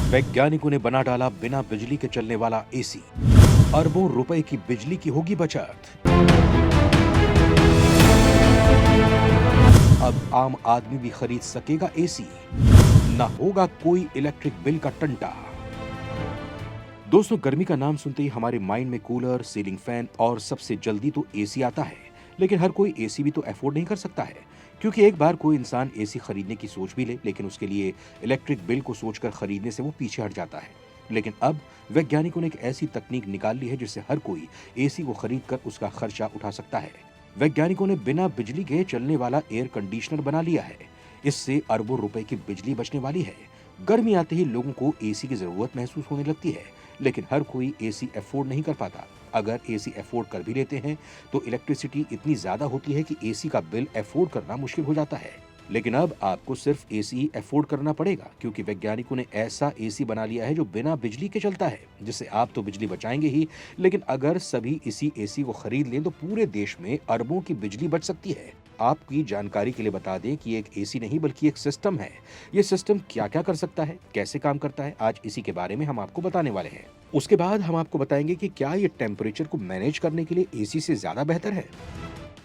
वैज्ञानिकों ने बना डाला बिना बिजली के चलने वाला एसी। अरबों रुपए की बिजली की होगी बचत। अब आम आदमी भी खरीद सकेगा एसी, न होगा कोई इलेक्ट्रिक बिल का टंटा। दोस्तों, गर्मी का नाम सुनते ही हमारे माइंड में कूलर, सीलिंग फैन और सबसे जल्दी तो एसी आता है। लेकिन हर कोई एसी भी तो अफोर्ड नहीं कर सकता है, क्योंकि एक बार कोई इंसान एसी खरीदने की सोच भी ले, लेकिन उसके लिए इलेक्ट्रिक बिल को सोचकर खरीदने से वो पीछे हट जाता है। लेकिन अब वैज्ञानिकों ने एक ऐसी तकनीक निकाल ली है जिससे हर कोई एसी को खरीद कर उसका खर्चा उठा सकता है। वैज्ञानिकों ने बिना बिजली के चलने वाला एयर कंडीशनर बना लिया है। इससे अरबों रुपए की बिजली बचने वाली है। गर्मी आते ही लोगों को एसी की जरूरत महसूस होने लगती है, लेकिन हर कोई एसी अफोर्ड नहीं कर पाता। अगर एसी अफोर्ड कर भी लेते हैं तो इलेक्ट्रिसिटी इतनी ज्यादा होती है कि एसी का बिल अफोर्ड करना मुश्किल हो जाता है। लेकिन अब आपको सिर्फ एसी अफोर्ड करना पड़ेगा, क्योंकि वैज्ञानिकों ने ऐसा एसी बना लिया है जो बिना बिजली के चलता है, जिससे आप तो बिजली बचाएंगे ही, लेकिन अगर सभी इसी एसी को खरीद लें तो पूरे देश में अरबों की बिजली बच सकती है। आपकी जानकारी के लिए बता दें कि एक एसी नहीं बल्कि एक सिस्टम है। ये सिस्टम क्या क्या कर सकता है, कैसे काम करता है, आज इसी के बारे में हम आपको बताने वाले हैं। उसके बाद हम आपको बताएंगे कि क्या ये टेम्परेचर को मैनेज करने के लिए एसी से ज्यादा बेहतर है।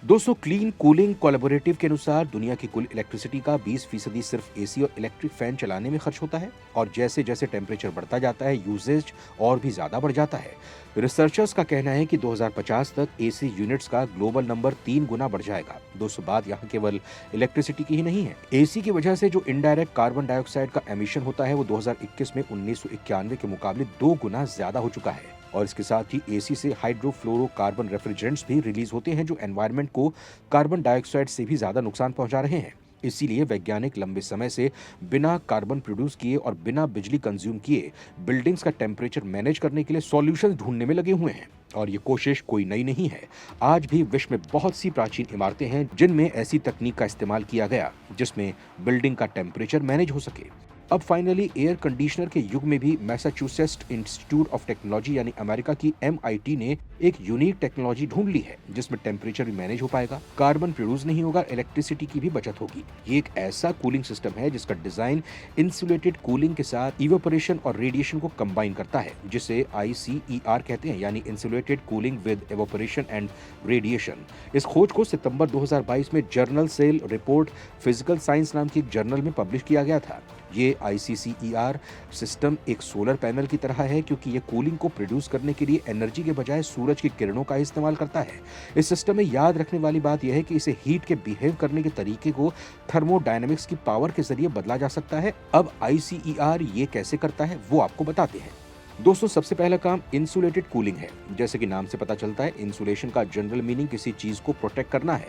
दोस्तों, क्लीन कूलिंग कोलैबोरेटिव के अनुसार दुनिया की कुल इलेक्ट्रिसिटी का 20% सिर्फ एसी और इलेक्ट्रिक फैन चलाने में खर्च होता है, और जैसे जैसे टेम्परेचर बढ़ता जाता है यूजेज और भी ज्यादा बढ़ जाता है। रिसर्चर्स का कहना है कि 2050 तक एसी यूनिट्स का ग्लोबल नंबर 3 गुना बढ़ जाएगा। दोस्तों, बात यहाँ केवल इलेक्ट्रिसिटी की ही नहीं है। एसी की वजह से जो इनडायरेक्ट कार्बन डाइऑक्साइड का एमिशन होता है वो 2021 में 1991 के मुकाबले 2 गुना ज्यादा हो चुका है। और इसके साथ ही एसी से हाइड्रोफ्लोरोकार्बन रेफ्रिजरेंट्स भी रिलीज होते हैं जो एनवायरनमेंट को कार्बन डाइऑक्साइड से भी ज्यादा नुकसान पहुंचा रहे हैं। इसीलिए वैज्ञानिक लंबे समय से बिना कार्बन प्रोड्यूस किए और बिना बिजली कंज्यूम किए बिल्डिंग्स का टेम्परेचर मैनेज करने के लिए सॉल्यूशंस ढूंढने में लगे हुए हैं। और ये कोशिश कोई नई नहीं है। आज भी विश्व में बहुत सी प्राचीन इमारतें हैं जिनमें ऐसी तकनीक का इस्तेमाल किया गया जिसमें बिल्डिंग का टेम्परेचर मैनेज हो सके। अब फाइनली एयर कंडीशनर के युग में भी मैसाचुसेट्स इंस्टीट्यूट ऑफ टेक्नोलॉजी यानी अमेरिका की MIT ने एक यूनिक टेक्नोलॉजी ढूंढ ली है जिसमें टेम्परेचर भी मैनेज हो पाएगा, कार्बन प्रोड्यूस नहीं होगा, इलेक्ट्रिसिटी की भी बचत होगी। ये एक ऐसा कूलिंग सिस्टम है जिसका डिजाइन इंसुलेटेड कूलिंग के साथ इवेपोरेशन और रेडिएशन को कंबाइन करता है, जिसे ICER कहते हैं, यानी insulated cooling with evaporation and radiation. इस खोज को सितंबर 2022 में journal cell report physical science नाम की एक जर्नल में पब्लिश किया गया था। ये ICCER सिस्टम एक सोलर पैनल की तरह है, क्योंकि ये कूलिंग को प्रोड्यूस करने के लिए एनर्जी के बजाय सूरज की किरणों का इस्तेमाल करता है। इस सिस्टम में याद रखने वाली बात यह है कि इसे हीट के बिहेव करने के तरीके को थर्मोडायनेमिक्स की पावर के जरिए बदला जा सकता है। अब ICER ये कैसे करता है वो आपको बताते हैं। दोस्तों, सबसे पहला काम इंसुलेटेड कूलिंग है। जैसे कि नाम से पता चलता है, इंसुलेशन का जनरल मीनिंग किसी चीज को प्रोटेक्ट करना है,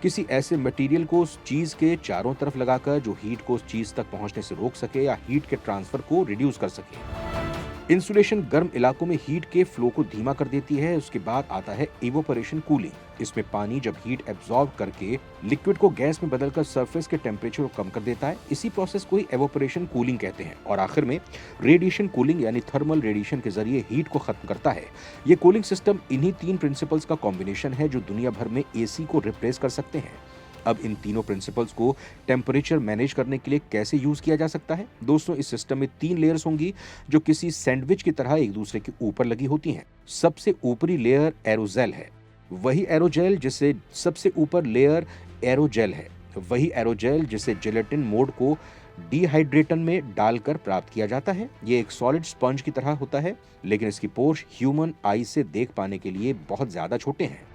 किसी ऐसे मटेरियल को उस चीज के चारों तरफ लगाकर जो हीट को उस चीज तक पहुंचने से रोक सके या हीट के ट्रांसफर को रिड्यूस कर सके। इंसुलेशन गर्म इलाकों में हीट के फ्लो को धीमा कर देती है। उसके बाद आता है इवोपरेशन कूलिंग। इसमें पानी जब हीट एब्जॉर्ब करके लिक्विड को गैस में बदलकर सरफेस के टेम्परेचर को कम कर देता है। इसी प्रोसेस को इवोपरेशन कूलिंग कहते हैं। और आखिर में रेडिएशन कूलिंग यानी थर्मल रेडिएशन के जरिए हीट को खत्म करता है। ये कूलिंग सिस्टम इन्हीं 3 प्रिंसिपल्स का कॉम्बिनेशन है जो दुनिया भर में एसी को रिप्लेस कर सकते हैं। अब इन तीनों प्रिंसिपल्स को टेम्परेचर मैनेज करने के लिए कैसे यूज किया जा सकता है। दोस्तों, इस सिस्टम में 3 लेयर्स होंगी जो किसी सैंडविच की तरह एक दूसरे के ऊपर लगी होती हैं। सबसे ऊपरी लेयर एरोजेल है, वही एरोजेल जिसे सबसे ऊपर लेयर एरोजेल है, वही एरोजेल जिसे जेलेटिन मोड को डिहाइड्रेटन में डालकर प्राप्त किया जाता है। ये एक सॉलिड स्पंज की तरह होता है, लेकिन इसकी पोर्स ह्यूमन आई से देख पाने के लिए बहुत ज्यादा छोटे हैं।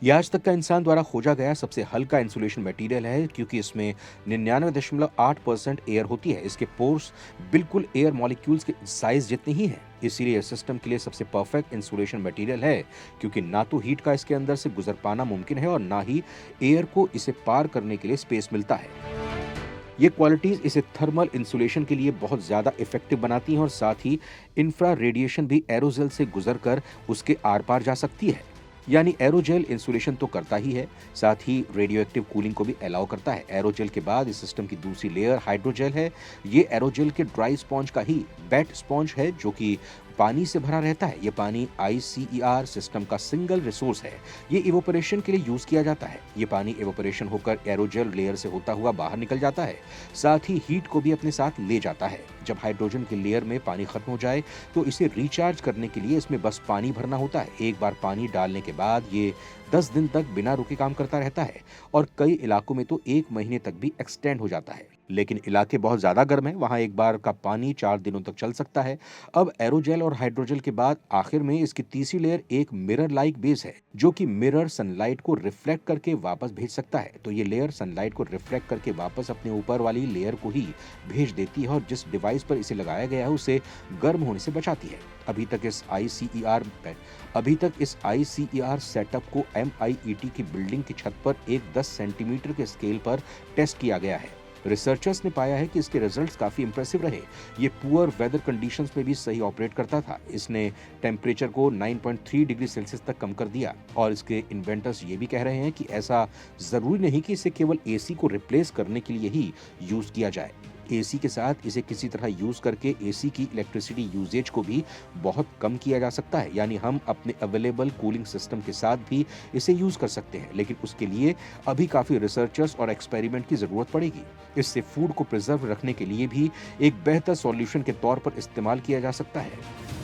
ये आज तक का इंसान द्वारा खोजा गया सबसे हल्का इंसुलेशन मटेरियल है, क्योंकि इसमें 99.8% एयर होती है। इसके पोर्स बिल्कुल एयर मॉलिक्यूल्स के साइज जितने ही हैं। इसीलिए सिस्टम के लिए सबसे परफेक्ट इंसुलेशन मटेरियल है, क्योंकि ना तो हीट का इसके अंदर से गुजर पाना मुमकिन है और ना ही एयर को इसे पार करने के लिए स्पेस मिलता है। ये क्वालिटीज इसे थर्मल इंसुलेशन के लिए बहुत ज्यादा इफेक्टिव बनाती हैं और साथ ही इंफ्रा रेडिएशन भी एरोजेल से गुजरकर उसके आर पार जा सकती है। यानी एरोजेल इंसुलेशन तो करता ही है, साथ ही रेडियो एक्टिव कूलिंग को भी अलाउ करता है। एरोजेल के बाद इस सिस्टम की दूसरी लेयर हाइड्रोजेल है। ये एरोजेल के ड्राई स्पॉन्ज का ही वेट स्पॉन्ज है, जो कि पानी से भरा रहता है। ये पानी ICER सिस्टम का सिंगल रिसोर्स है। ये इवोपरेशन के लिए यूज किया जाता है। ये पानी इवोपरेशन होकर एरोजेल लेयर से होता हुआ बाहर निकल जाता है, साथ ही हीट को भी अपने साथ ले जाता है। जब हाइड्रोजन की लेयर में पानी खत्म हो जाए तो इसे रिचार्ज करने के लिए इसमें बस पानी भरना होता है। एक बार पानी डालने के बाद ये 10 दिन तक बिना रुके काम करता रहता है और कई इलाकों में तो 1 महीने तक भी एक्सटेंड हो जाता है। लेकिन इलाके बहुत ज्यादा गर्म है, वहां एक बार का पानी 4 दिनों तक चल सकता है। अब एरोजेल और हाइड्रोजेल के बाद आखिर में इसकी तीसरी लेयर एक मिरर लाइक बेस है, जो कि मिरर सनलाइट को रिफ्लेक्ट करके वापस भेज सकता है। तो ये लेयर सनलाइट को रिफ्लेक्ट करके वापस अपने ऊपर वाली लेयर को ही भेज देती है और जिस डिवाइस पर इसे लगाया गया है उसे गर्म होने से बचाती है। अभी तक इस ICER सेटअप को MIET की बिल्डिंग की छत पर एक 10 सेंटीमीटर के स्केल पर टेस्ट किया गया है। रिसर्चर्स ने पाया है कि इसके रिजल्ट्स काफी इंप्रेसिव रहे। ये पुअर वेदर कंडीशंस में भी सही ऑपरेट करता था। इसने टेम्परेचर को 9.3 डिग्री सेल्सियस तक कम कर दिया और इसके इन्वेंटर्स ये भी कह रहे हैं कि ऐसा जरूरी नहीं कि इसे केवल AC को रिप्लेस करने के लिए ही यूज किया जाए। AC के साथ इसे किसी तरह यूज करके AC की इलेक्ट्रिसिटी यूजेज को भी बहुत कम किया जा सकता है। यानी हम अपने अवेलेबल कूलिंग सिस्टम के साथ भी इसे यूज कर सकते हैं, लेकिन उसके लिए अभी काफी रिसर्चर्स और एक्सपेरिमेंट की जरूरत पड़ेगी। इससे फूड को प्रिजर्व रखने के लिए भी एक बेहतर सॉल्यूशन के तौर पर इस्तेमाल किया जा सकता है।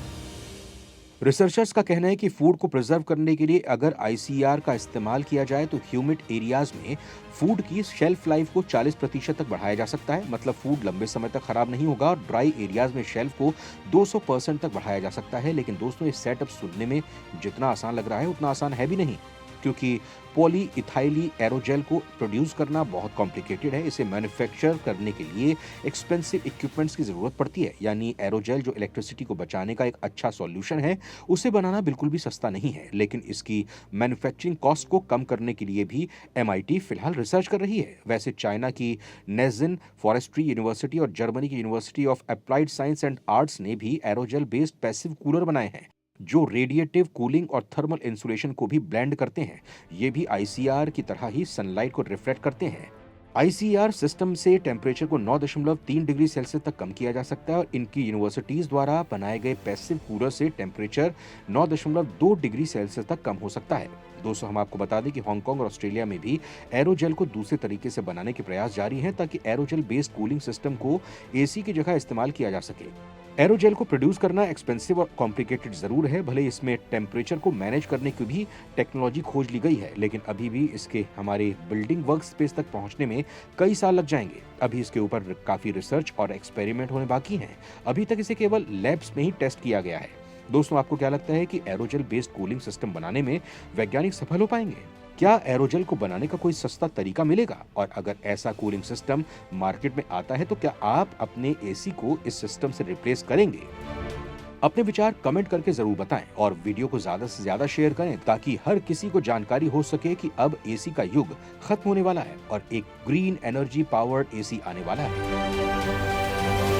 रिसर्चर्स का कहना है कि फूड को प्रिजर्व करने के लिए अगर ICER का इस्तेमाल किया जाए तो ह्यूमिड एरियाज में फूड की शेल्फ लाइफ को 40% तक बढ़ाया जा सकता है। मतलब फूड लंबे समय तक खराब नहीं होगा और ड्राई एरियाज में शेल्फ को 200% तक बढ़ाया जा सकता है। लेकिन दोस्तों, ये सेटअप सुनने में जितना आसान लग रहा है उतना आसान है भी नहीं, क्योंकि पॉली इथाइली एरोजेल को प्रोड्यूस करना बहुत कॉम्प्लिकेटेड है। इसे मैन्युफैक्चर करने के लिए एक्सपेंसिव इक्विपमेंट्स की जरूरत पड़ती है। यानी एरोजेल जो इलेक्ट्रिसिटी को बचाने का एक अच्छा सॉल्यूशन है, उसे बनाना बिल्कुल भी सस्ता नहीं है। लेकिन इसकी मैन्युफैक्चरिंग कॉस्ट को कम करने के लिए भी MIT फिलहाल रिसर्च कर रही है। वैसे चाइना की नेजिन फॉरेस्ट्री यूनिवर्सिटी और जर्मनी की university of applied science and arts ने भी एरोजेल बेस्ड पैसिव कूलर बनाए हैं, जो रेडिएटिव कूलिंग और थर्मल इंसुलेशन को भी ब्लेंड करते हैं। ये भी ICER की तरह ही सनलाइट को रिफ्लेक्ट करते हैं। ICER सिस्टम से टेम्परेचर को 9.3 डिग्री सेल्सियस तक कम किया जा सकता है और इनकी यूनिवर्सिटीज द्वारा बनाए गए पैसिव कूलर से टेम्परेचर 9.2 डिग्री सेल्सियस तक कम हो सकता है। दोस्तों, हम आपको बता दें कि हांगकांग और ऑस्ट्रेलिया में भी एरोजेल को दूसरे तरीके से बनाने के प्रयास जारी हैं, ताकि एरोजेल बेस्ड कूलिंग सिस्टम को AC की जगह इस्तेमाल किया जा सके। एरोजेल को प्रोड्यूस करना एक्सपेंसिव और कॉम्प्लिकेटेड जरूर है, भले इसमें टेम्परेचर को मैनेज करने की भी टेक्नोलॉजी खोज ली गई है, लेकिन अभी भी इसके हमारे बिल्डिंग वर्क स्पेस तक पहुंचने में कई साल लग जाएंगे। अभी इसके ऊपर काफी रिसर्च और एक्सपेरिमेंट होने बाकी हैं। अभी तक इसे केवल लैब्स में ही टेस्ट किया गया है। दोस्तों, आपको क्या लगता है कि एरोजेल बेस्ड कूलिंग सिस्टम बनाने में वैज्ञानिक सफल हो पाएंगे? क्या एरोजेल को बनाने का कोई सस्ता तरीका मिलेगा? और अगर ऐसा कूलिंग सिस्टम मार्केट में आता है तो क्या आप अपने AC को इस सिस्टम से रिप्लेस करेंगे? अपने विचार कमेंट करके जरूर बताएं और वीडियो को ज्यादा से ज्यादा शेयर करें, ताकि हर किसी को जानकारी हो सके कि अब AC का युग खत्म होने वाला है और एक ग्रीन एनर्जी पावर्ड AC आने वाला है।